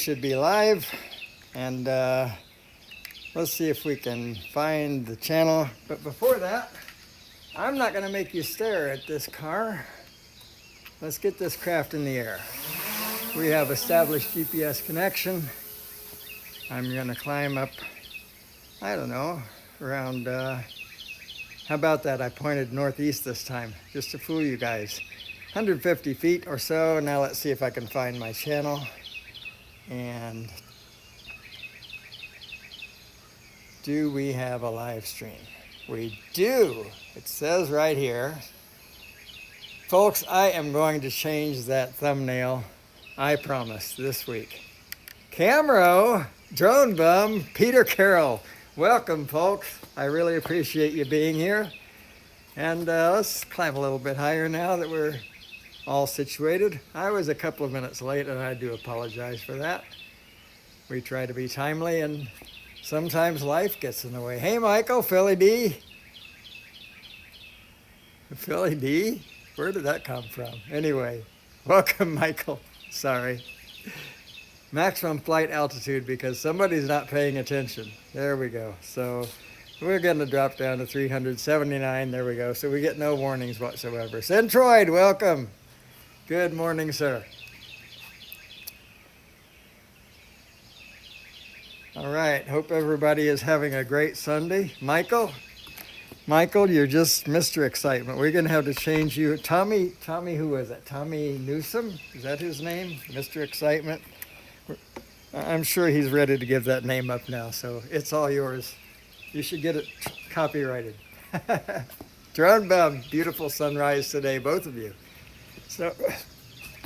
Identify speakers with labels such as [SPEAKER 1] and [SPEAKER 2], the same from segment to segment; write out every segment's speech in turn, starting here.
[SPEAKER 1] Should be live, and let's see if we can find the channel. But before that, I'm not going to make you stare at this car. Let's get this craft in the air. We have established GPS connection. I'm going to climb up, I don't know, around, how about that? I pointed northeast this time, just to fool you guys. 150 feet or so. Now let's see if I can find my channel. And do we have a live stream? We do. It says right here. Folks, I am going to change that thumbnail, I promise, this week. Camero, Drone Bum, Peter Carroll. Welcome, folks. I really appreciate you being here. And let's climb a little bit higher now that we're all situated. I was a couple of minutes late, and I do apologize for that. We try to be timely, and sometimes life gets in the way. Hey, Michael, Philly D. Philly D? Where did that come from? Anyway, welcome, Michael. Sorry. Maximum flight altitude because somebody's not paying attention. There we go. So we're going to drop down to 379. There we go. So we get no warnings whatsoever. Centroid, welcome. Good morning, sir. All right, hope everybody is having a great Sunday. Michael, you're just Mr. Excitement. We're going to have to change you. Tommy, who is it? Tommy Newsom? Is that his name? Mr. Excitement? I'm sure he's ready to give that name up now, so it's all yours. You should get it copyrighted. Drone Bum, beautiful sunrise today, both of you. So,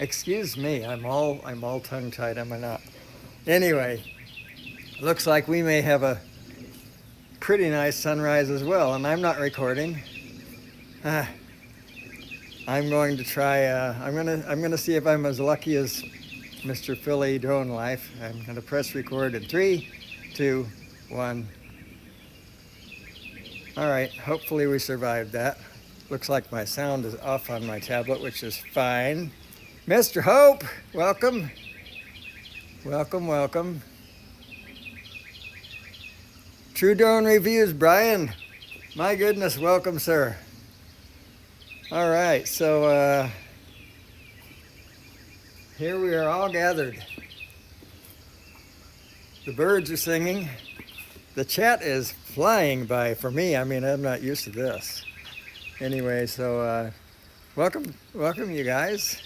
[SPEAKER 1] excuse me, I'm all tongue-tied, am I not? Anyway, looks like we may have a pretty nice sunrise as well, and I'm not recording. I'm going to try. I'm gonna see if I'm as lucky as Mr. PhillyDroneLife. I'm gonna press record in 3, 2, 1. All right. Hopefully we survived that. Looks like my sound is off on my tablet, which is fine. Mr. Hope, welcome. Welcome. True Drone Reviews, Brian. My goodness, welcome, sir. All right, so here we are all gathered. The birds are singing. The chat is flying by for me. I mean, I'm not used to this. Anyway, so welcome you guys.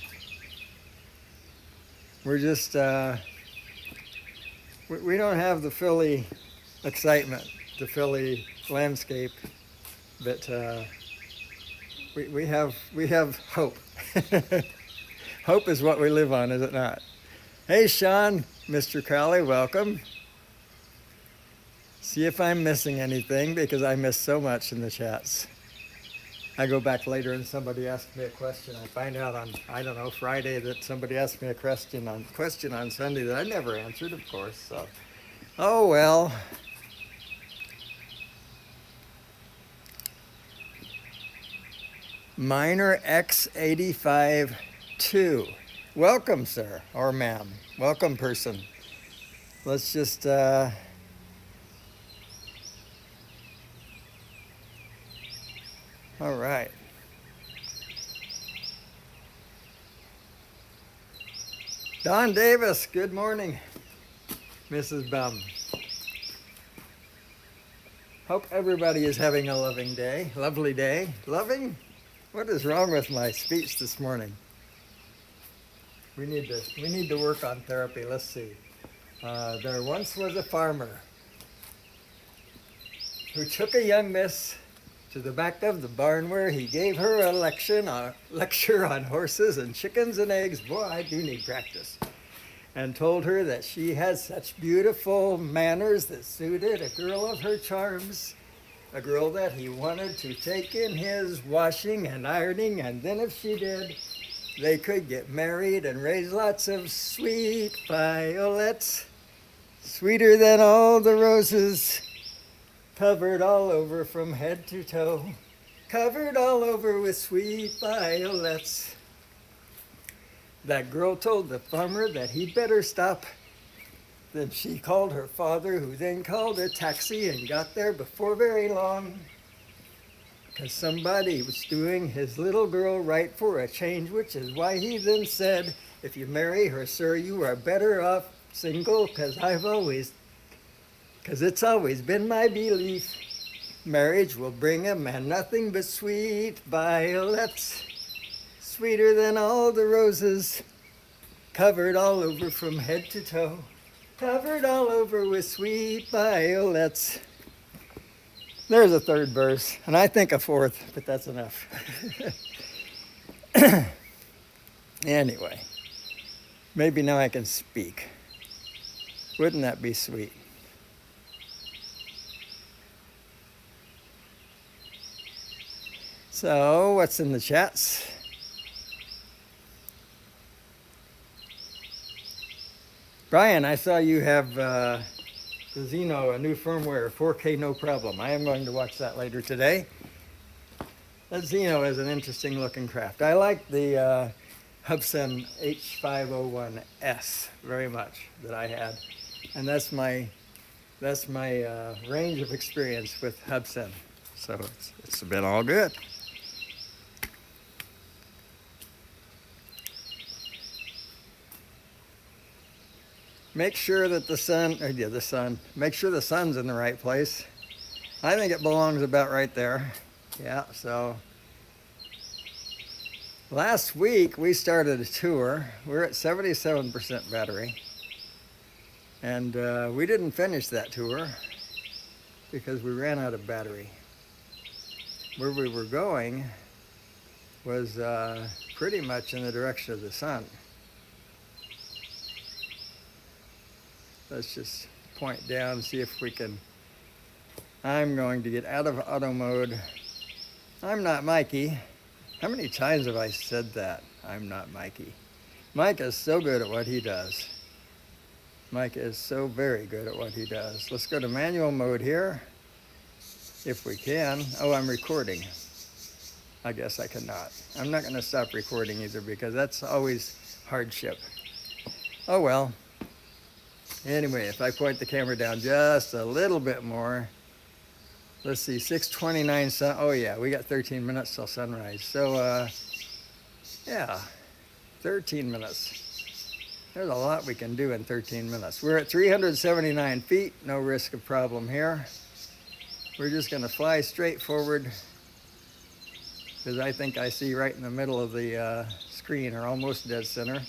[SPEAKER 1] We're just, we don't have the Philly excitement, the Philly landscape, but we have hope. Hope is what we live on, is it not? Hey, Sean, Mr. Crowley, welcome. See if I'm missing anything, because I miss so much in the chats. I go back later and somebody asks me a question. I find out on, I don't know, Friday that somebody asked me a question on Sunday that I never answered, of course. So, oh well. Minor X85-2. Welcome, sir, or ma'am. Welcome, person. Let's just, all right. Don Davis, good morning, Mrs. Bum. Hope everybody is having a lovely day. Loving? What is wrong with my speech this morning? We need to work on therapy. Let's see. There once was a farmer who took a young miss to the back of the barn where he gave her a lecture on horses and chickens and eggs. Boy, I do need practice. And told her that she had such beautiful manners that suited a girl of her charms, a girl that he wanted to take in his washing and ironing, and then if she did, they could get married and raise lots of sweet violets, sweeter than all the roses, covered all over from head to toe, covered all over with sweet violets. That girl told the farmer that he'd better stop Then she called her father, who then called a taxi and got there before very long. Because somebody was doing his little girl right for a change, which is why he then said, if you marry her, sir, you are better off single, because it's always been my belief, marriage will bring a man nothing but sweet violets, sweeter than all the roses, covered all over from head to toe, covered all over with sweet violets. There's a third verse, and I think a fourth, but that's enough. Anyway, maybe now I can speak. Wouldn't that be sweet? So, what's in the chats? Brian, I saw you have the Xeno, a new firmware, 4K no problem. I am going to watch that later today. That Xeno is an interesting looking craft. I like the Hubsan H501S very much that I had. And that's my range of experience with Hubsan. So it's been all good. Make sure that make sure the sun's in the right place. I think it belongs about right there. Yeah, so last week we started a tour. We're at 77% battery. And we didn't finish that tour because we ran out of battery. Where we were going was pretty much in the direction of the sun. Let's just point down, see if we can. I'm going to get out of auto mode. I'm not Mikey. How many times have I said that? I'm not Mikey. Mike is so good at what he does. Mike is so very good at what he does. Let's go to manual mode here, if we can. Oh, I'm recording. I guess I cannot. I'm not going to stop recording either because that's always hardship. Oh well. Anyway, if I point the camera down just a little bit more, let's see, 6:29 sun. Oh yeah, we got 13 minutes till sunrise. So yeah, 13 minutes. There's a lot we can do in 13 minutes. We're at 379 feet, no risk of problem here. We're just gonna fly straight forward because I think I see right in the middle of the screen, or almost dead center,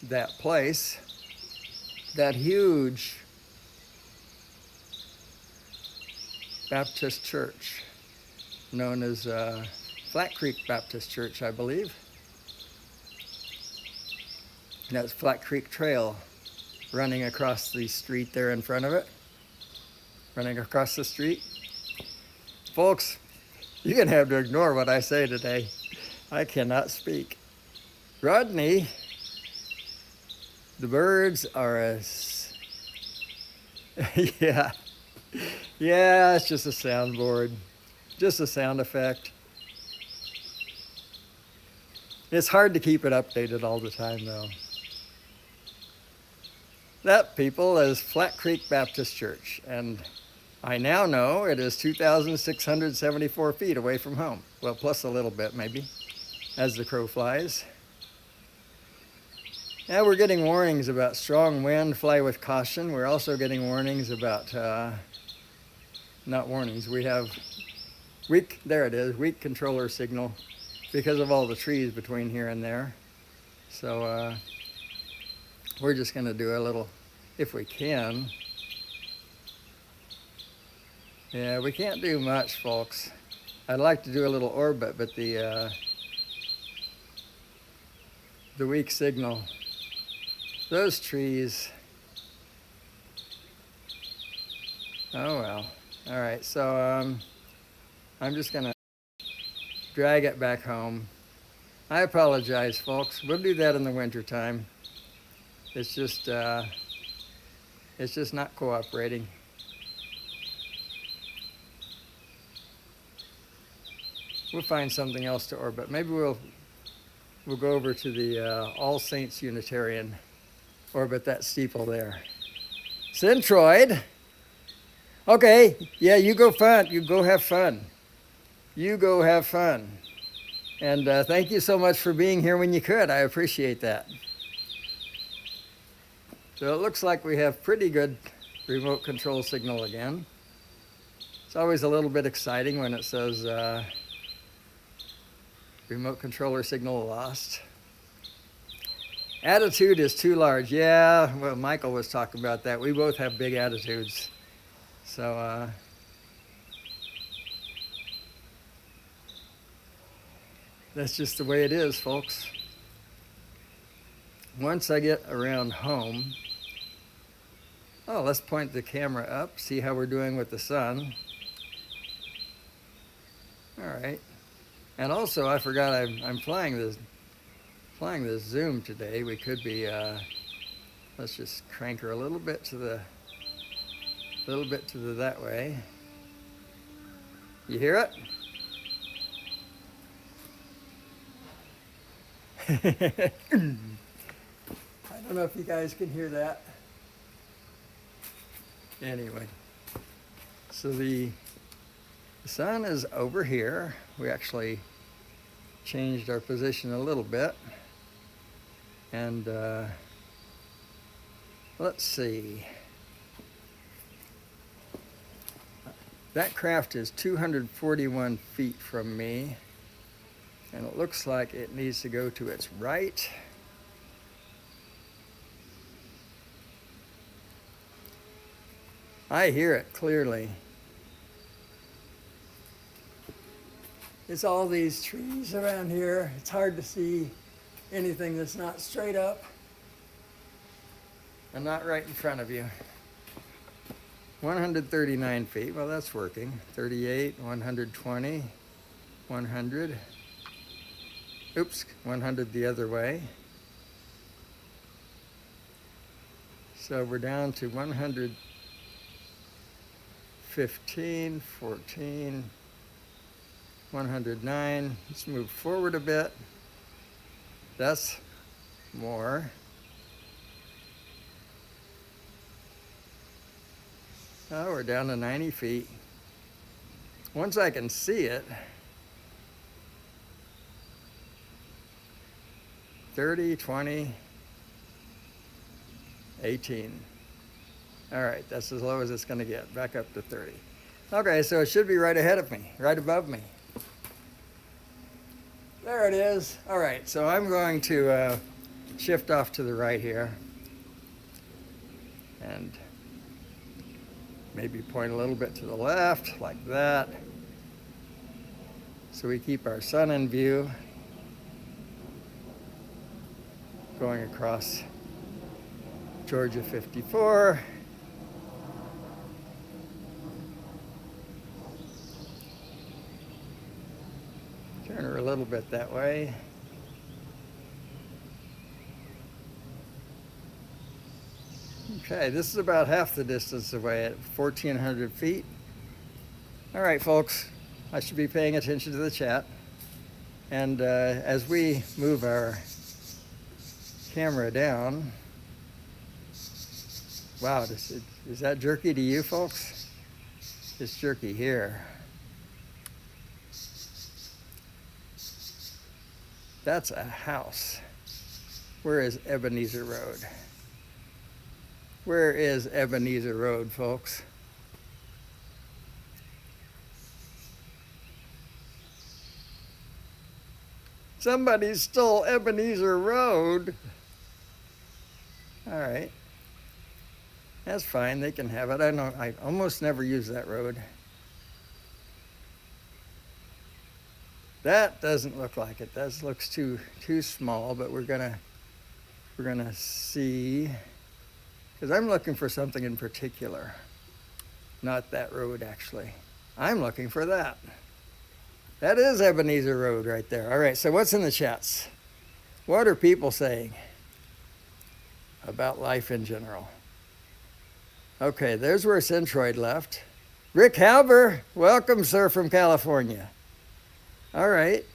[SPEAKER 1] that place. That huge Baptist church known as Flat Creek Baptist Church, I believe. And that's Flat Creek Trail running across the street there in front of it. Running across the street. Folks, you're going to have to ignore what I say today. I cannot speak. Rodney, the birds are yeah, it's just a soundboard, just a sound effect. It's hard to keep it updated all the time though. That, people, is Flat Creek Baptist Church, and I now know it is 2,674 feet away from home. Well, plus a little bit maybe, as the crow flies. Yeah, we're getting warnings about strong wind, fly with caution. We're also getting warnings about, not warnings, we have weak controller signal because of all the trees between here and there. So we're just gonna do a little, if we can. Yeah, we can't do much, folks. I'd like to do a little orbit, but the weak signal, those trees. Oh well. All right, so I'm just gonna drag it back home. I apologize, folks. We'll do that in the winter time. It's just not cooperating. We'll find something else to orbit. Maybe we'll go over to the All Saints Unitarian orbit that steeple there. Centroid. Okay, yeah, you go fun. You go have fun. You go have fun. And thank you so much for being here when you could. I appreciate that. So it looks like we have pretty good remote control signal again. It's always a little bit exciting when it says remote controller signal lost. Attitude is too large. Yeah, well, Michael was talking about that. We both have big attitudes. So, that's just the way it is, folks. Once I get around home, oh, let's point the camera up, see how we're doing with the sun. All right. And also, I forgot I'm flying this Zoom today. We could be, let's just crank her a little bit to the that way. You hear it? I don't know if you guys can hear that. Anyway, so the sun is over here. We actually changed our position a little bit. And let's see. That craft is 241 feet from me. And it looks like it needs to go to its right. I hear it clearly. It's all these trees around here. It's hard to see anything that's not straight up and not right in front of you. 139 feet, well, that's working. 38, 120, 100. Oops, 100 the other way. So we're down to 115, 14, 109. Let's move forward a bit. That's more. Oh, we're down to 90 feet. Once I can see it, 30, 20, 18. All right, that's as low as it's gonna get, back up to 30. Okay, so it should be right ahead of me, right above me. There it is. All right, so I'm going to shift off to the right here and maybe point a little bit to the left, like that. So we keep our sun in view. Going across Georgia 54. Turn her a little bit that way. Okay, this is about half the distance away at 1,400 feet. All right, folks, I should be paying attention to the chat. And as we move our camera down, wow, is that jerky to you folks? It's jerky here. That's a house. Where is Ebenezer Road? Where is Ebenezer Road, folks? Somebody stole Ebenezer Road. All right. That's fine, they can have it. I almost never use that road. That doesn't look like it. That looks too small, but we're gonna see, because I'm looking for something in particular. Not that road, actually. I'm looking for that. That is Ebenezer Road right there. All right, so what's in the chats? What are people saying about life in general? Okay, there's where Centroid left. Rick Halber, welcome, sir, from California. All right.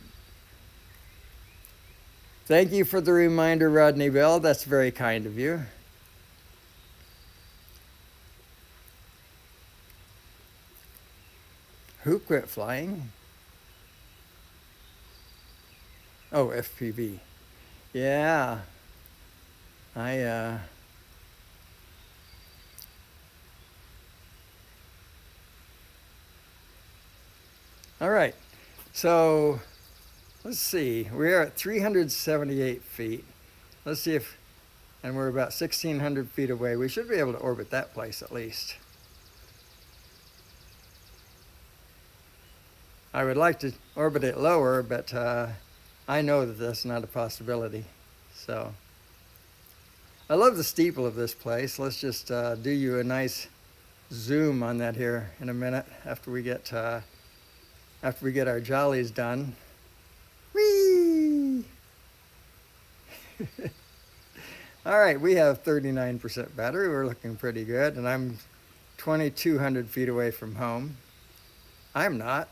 [SPEAKER 1] Thank you for the reminder, Rodney Bell. That's very kind of you. Who quit flying? Oh, FPV. Yeah. I All right. So let's see. We're at 378 feet. Let's see if, and we're about 1,600 feet away. We should be able to orbit that place at least. I would like to orbit it lower, but I know that that's not a possibility. So I love the steeple of this place. Let's just do you a nice zoom on that here in a minute after we get our jollies done. Whee! All right, we have 39% battery. We're looking pretty good, and I'm 2,200 feet away from home. I'm not.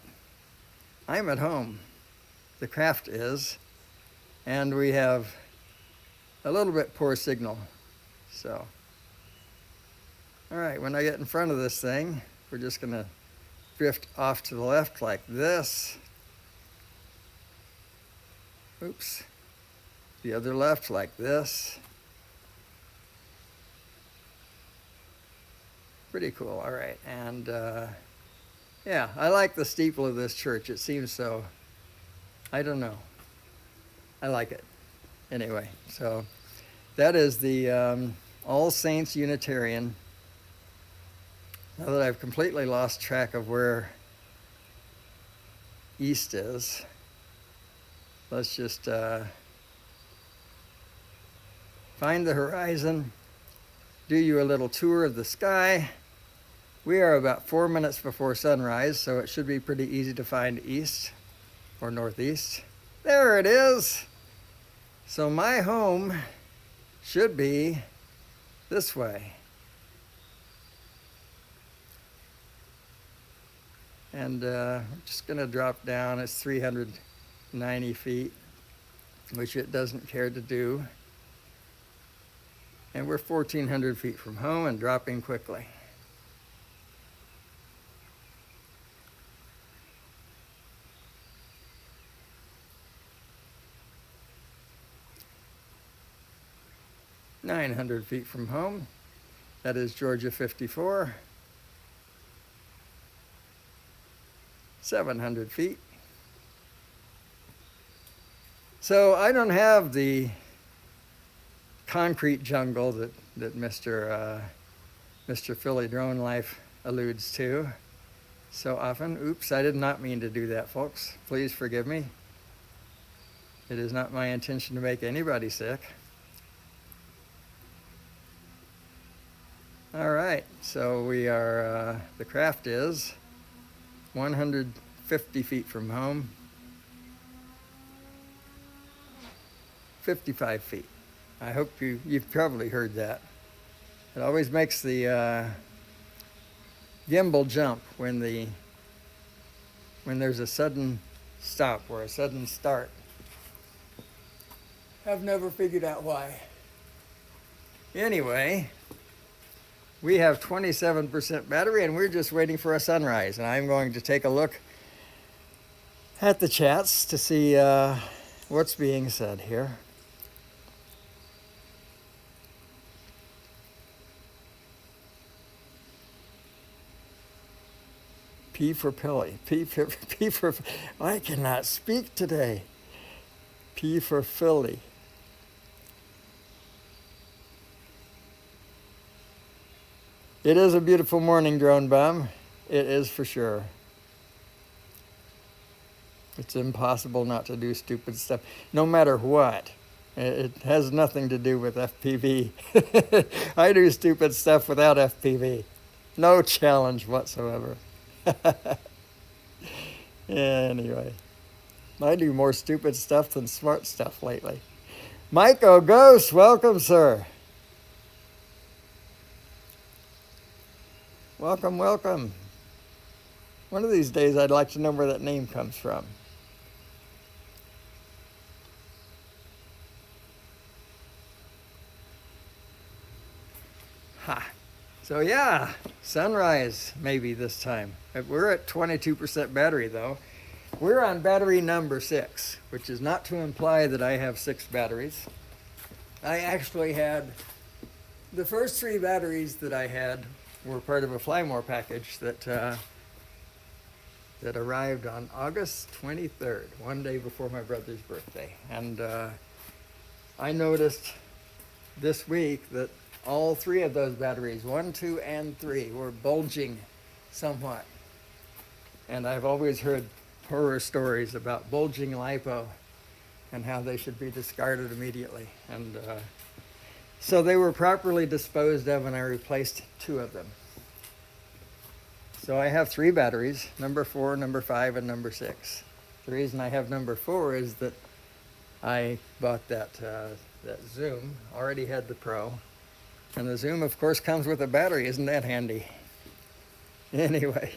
[SPEAKER 1] I'm at home. The craft is, and we have a little bit poor signal. So, all right, when I get in front of this thing, we're just gonna drift off to the left like this. Oops. The other left like this. Pretty cool. All right, and yeah, I like the steeple of this church. It seems so, I don't know. I like it. Anyway, so that is the All Saints Unitarian. Now that I've completely lost track of where east is, let's just find the horizon, do you a little tour of the sky. We are about 4 minutes before sunrise, so it should be pretty easy to find east or northeast. There it is. So my home should be this way. And I'm just gonna drop down. It's 390 feet, which it doesn't care to do. And we're 1,400 feet from home and dropping quickly. "900 feet from home." That is Georgia 54. 700 feet. So I don't have the concrete jungle that Mr. PhillyDroneLife alludes to so often. Oops, I did not mean to do that, folks. Please forgive me. It is not my intention to make anybody sick. All right, so we are, the craft is 150 feet from home, 55 feet. I hope you've probably heard that. It always makes the gimbal jump when there's a sudden stop or a sudden start. I've never figured out why. Anyway, we have 27% battery and we're just waiting for a sunrise. And I'm going to take a look at the chats to see what's being said here. P for Pilly. P for I cannot speak today. P for Philly. It is a beautiful morning, Drone Bum. It is for sure. It's impossible not to do stupid stuff, no matter what. It has nothing to do with FPV. I do stupid stuff without FPV. No challenge whatsoever. Anyway, I do more stupid stuff than smart stuff lately. Michael Ghost, welcome, sir. Welcome, welcome. One of these days I'd like to know where that name comes from. Ha. So yeah, sunrise maybe this time. We're at 22% battery though. We're on battery number 6, which is not to imply that I have 6 batteries. I actually had, the first 3 batteries that I had were part of a Flymore package that arrived on August 23rd, one day before my brother's birthday. And I noticed this week that all 3 of those batteries, 1, 2, and 3, were bulging somewhat. And I've always heard horror stories about bulging LiPo and how they should be discarded immediately. And so they were properly disposed of, and I replaced 2 of them. So I have 3 batteries, number 4, number 5, and number 6. The reason I have number 4 is that I bought that Zoom, already had the Pro. And the Zoom, of course, comes with a battery. Isn't that handy? Anyway.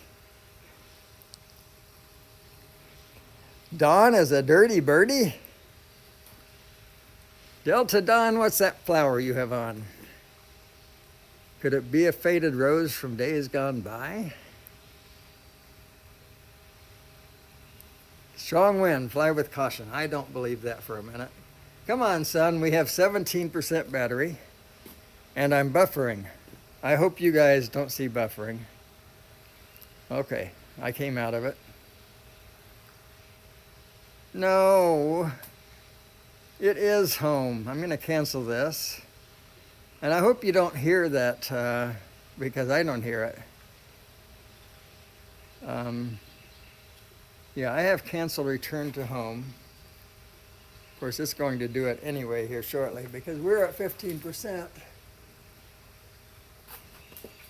[SPEAKER 1] Dawn is a dirty birdie. Delta Dawn, what's that flower you have on? Could it be a faded rose from days gone by? Strong wind, fly with caution. I don't believe that for a minute. Come on, son, we have 17% battery, and I'm buffering. I hope you guys don't see buffering. Okay, I came out of it. No, it is home. I'm going to cancel this. And I hope you don't hear that because I don't hear it. Yeah, I have canceled return to home. Of course, it's going to do it anyway here shortly because we're at 15%.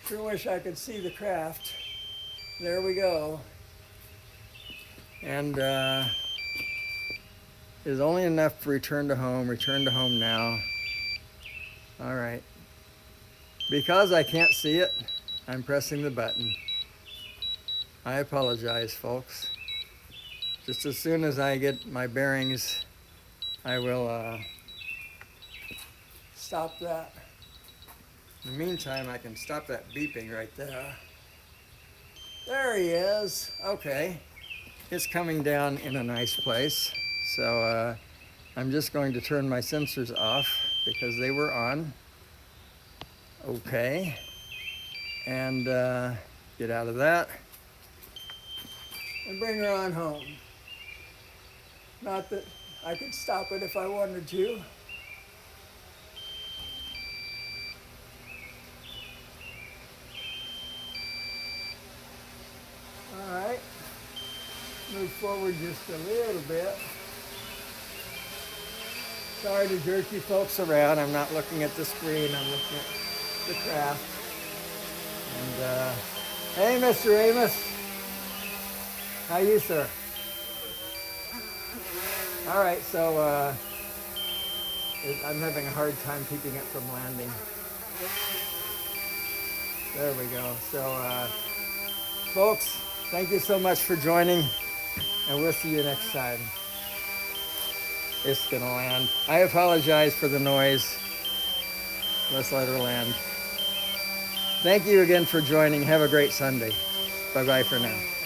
[SPEAKER 1] Sure wish I could see the craft. There we go. And is only enough for return to home now. All right. Because I can't see it, I'm pressing the button. I apologize, folks. Just as soon as I get my bearings, I will stop that. In the meantime, I can stop that beeping right there. There he is. Okay. It's coming down in a nice place. So I'm just going to turn my sensors off because they were on. Okay. And get out of that. And bring her on home. Not that I could stop it if I wanted to. All right. Move forward just a little bit. Sorry to jerk you folks around. I'm not looking at the screen. I'm looking at the craft. And hey, Mr. Amos. How you, sir? All right, so I'm having a hard time keeping it from landing. There we go. So, folks, thank you so much for joining, and we'll see you next time. It's gonna land. I apologize for the noise. Let's let her land. Thank you again for joining. Have a great Sunday. Bye-bye for now.